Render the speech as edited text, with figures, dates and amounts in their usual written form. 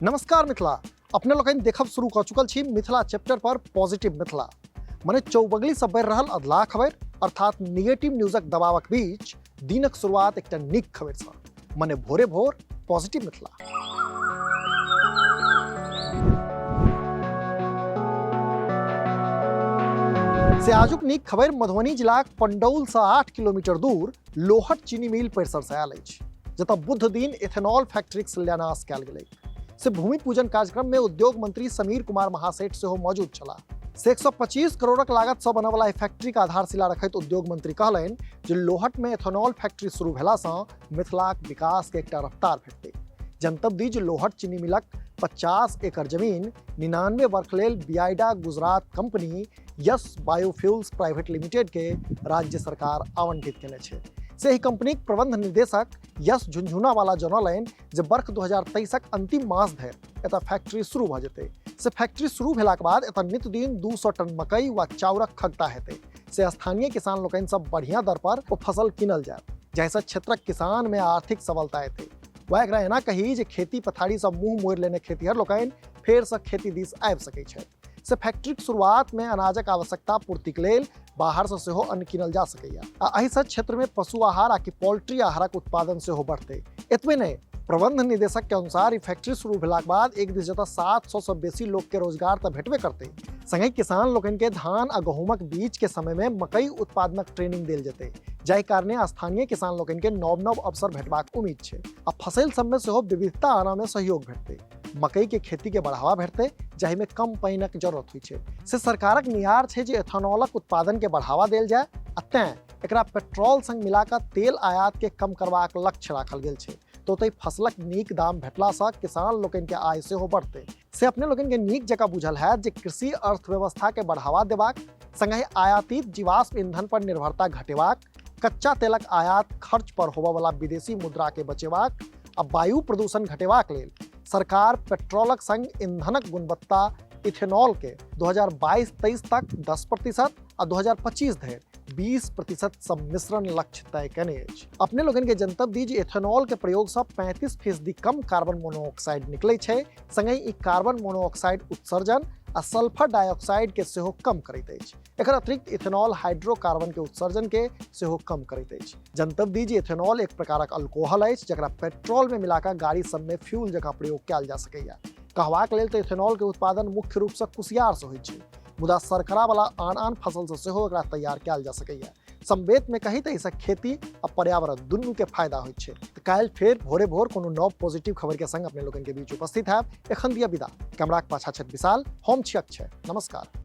नमस्कार मिथिला। अपने लोगन देखब शुरू कर चुकल छी मिथिला चैप्टर पर पॉजिटिव मिथिला। मने चौबगली से बढ़ रहल अधला खबर अर्थात निगेटिव न्यूजक दबावक बीच दिनक शुरुआत एकटा नीक खबर सँ, मने भोरे भोर पॉजिटिव मिथिला। से आजुक नीक खबर मधुबनी जिलाक पंडौल से 8 किलोमीटर दूर लोहट चीनी मिल परिसर से आयल अछि, जतऽ बुध दिन इथेनॉल फैक्ट्रीक शिलान्यास कयल गेलै। से भूमि पूजन कार्यक्रम में उद्योग मंत्री समीर कुमार महासेठ सेहो मौजूद छलाह। से 125 करोड़क लागत सँ बनय वाला फैक्ट्री के आधारशिला रखैत उद्योग मंत्री कहलनि जे लोहट में इथेनॉल फैक्ट्री शुरू भेला सँ मिथिलाक विकास के एकटा रफ्तार भेटतै। जनतब दी जे लोहट चीनी मिलक 50 एकड़ जमीन 99 वर्ष लेल बियाइडा Gujarat company Yes Biofuels Private Limited के राज्य सरकार आवंटित केने छै। से ही कंपनी के प्रबंध निर्देशक यश झुंझुनावाला जनौलनि जे वर्ष 2023 अंतिम मास धरि एतऽ फैक्ट्री शुरू भऽ जेतै। से फैक्ट्री शुरू भेलाक बाद एतऽ नित्यदिन 200 टन मकई वा चाउरक खगता हेतै। से स्थानीय किसान लोकनि सब बढ़िया दर पर ओ फसल किनल जायत, जाहिसँ क्षेत्रक किसान में आर्थिक सबलता एतै। वह एकरा एना कही जे खेती पथारी से मुंह मोड़ि लेने खेतीहर लोकनि फेर से खेती दिस आबि सकै छथि। से फैक्ट्री के शुरुआत में अनाजक आवश्यकता पूर्तिक लेल बाहर से सेहो अन्न किनल जा सकैया। एहि से क्षेत्र में पशु आहार आ कि पोल्ट्री आहारक उत्पादन सेहो बढ़तै। एतबे नहीं, प्रबंध निदेशक के अनुसार ई फैक्ट्री शुरू भेलाक बाद एक दिस जतऽ 700 से बेसी लोग के रोजगार तऽ भेटबे करतै, संगे किसान लोकनि के धान आ गहूमक बीज के समय में मकई उत्पादनक ट्रेनिंग देल जेतै, जाहि कारणे स्थानीय किसान लोकनि के नव नव अवसर भेटबाक उम्मीद छै। आ फसिल सब में सेहो विविधता आना में सहयोग भेटतै। मकई के खेती के बढ़ावा भेटतै, जाहि में कम पानिक जरूरत होइ छै। से सरकारक नियार छै जे एथेनॉलक उत्पादन के बढ़ावा देल जाय आ तें एकरा पेट्रोल संग मिलाकर तेल आयात के कम करबाक लक्ष्य राखल गेल छै। तो तै फसलक नीक दाम भेटला सँ किसान लोकनि के आय सेहो बढ़तै। से अपने लोकनि के नीक जकाँ बुझल हैत जे कृषि अर्थव्यवस्था के बढ़ावा देबाक संगे आयातित जीवाश्म ईंधन पर निर्भरता घटेबाक, कच्चा तेलक आयात खर्च पर होबय वाला विदेशी मुद्रा के बचेबाक आ वायु प्रदूषण घटेबाक लेल सरकार पेट्रोलक संग ईंधनक गुणवत्ता इथेनॉल के 2022-23 तक 10% आ 2025 धरि 20% सम्मिश्रण लक्ष्य तय केने अछि। अपने लोगन के जनतब दी जे इथेनॉल के प्रयोग से 35% कम कार्बन मोनोऑक्साइड निकलै छै, संगे ई कार्बन मोनोऑक्साइड उत्सर्जन आ सल्फर डाइऑक्साइड के सेहो कम करैत अछि। एकर अतिरिक्त इथेनॉल हाइड्रोकार्बन के उत्सर्जन के सेहो कम करैत अछि। जनतब दी जे इथेनॉल एक प्रकारक अल्कोहल अछि जकरा पेट्रोल में मिलाकर गाड़ी सब में फ्यूल जकाँ प्रयोग कयल जा सकैया। कहबाक लेल तऽ इथेनॉल के उत्पादन मुख्य रूप से कुसियार से होइ छै, मुदा सरकरा वाला आन फसल से सेहो एकरा तैयार कयल जा सकैया। संवेद में कही तऽ इससे खेती आ पर्यावरण दुनू के फायदा होइ छै। तऽ काल्हि फेर भोरे भोर कोनो नव पॉजिटिव खबर के संग अपने लोगन के बीच उपस्थित हैब। एखन दिया विदा। कैमराक पाछा छथि विशाल, हम छी अक्षय। नमस्कार।